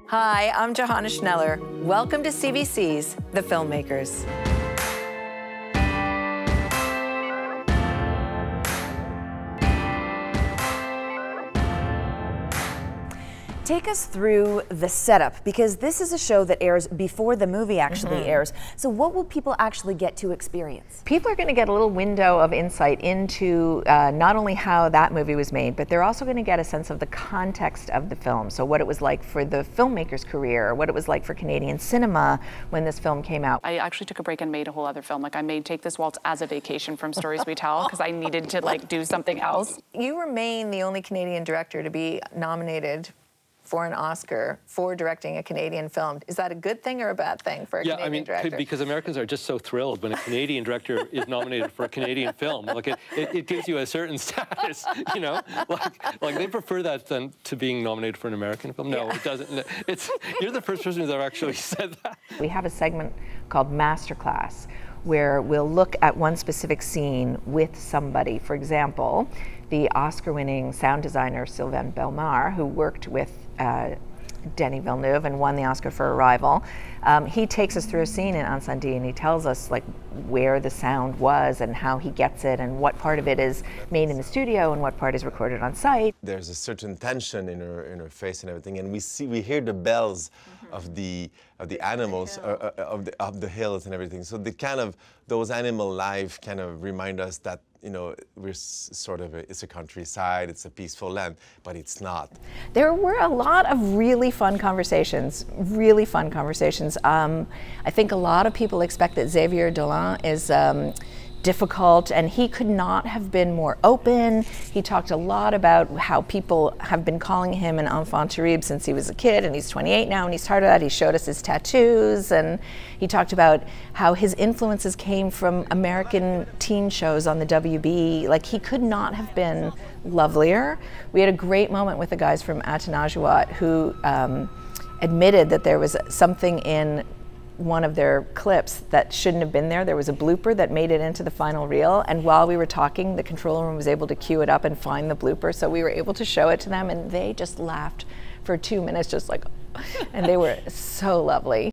Hi, I'm Johanna Schneller. Welcome to CBC's The Filmmakers. Take us through the setup, because this is a show that airs before the movie actually airs. So what will people actually get to experience? People are going to get a little window of insight into not only how that movie was made, but they're also going to get a sense of the context of the film. So what it was like for the filmmaker's career, what it was like for Canadian cinema when this film came out. I actually took a break and made a whole other film. Like, I made Take This Waltz as a vacation from Stories We Tell, because I needed to do something else. You remain the only Canadian director to be nominated for an Oscar for directing a Canadian film. Is that a good thing or a bad thing for a Canadian director? Because Americans are just so thrilled when a Canadian director is nominated for a Canadian film. Like it gives you a certain status, you know? Like they prefer that than to being nominated for an American film. No, it doesn't. You're the first person who's ever actually said that. We have a segment called Masterclass, where we'll look at one specific scene with somebody. For example, the Oscar-winning sound designer Sylvain Bellemare, who worked with Denis Villeneuve and won the Oscar for Arrival. He takes us through a scene in Incendie, and he tells us where the sound was and how he gets it and what part of it is made in the studio and what part is recorded on site. There's a certain tension in her face and everything, and we hear the bells of the animals of the hills and everything. So those animal life kind of remind us that, you know, we're sort of it's a countryside, it's a peaceful land, but it's not. There were a lot of really fun conversations, I think a lot of people expect that Xavier Dolan is difficult, and he could not have been more open. He talked a lot about how people have been calling him an enfant terrible since he was a kid, and he's 28 now, and he's tired of that. He showed us his tattoos, and he talked about how his influences came from American teen shows on the WB. Like, he could not have been lovelier. We had a great moment with the guys from Atanajuat who admitted that there was something in one of their clips that shouldn't have been there. There was a blooper that made it into the final reel, and while we were talking, the control room was able to cue it up and find the blooper, so we were able to show it to them, and they just laughed for 2 minutes, and they were so lovely.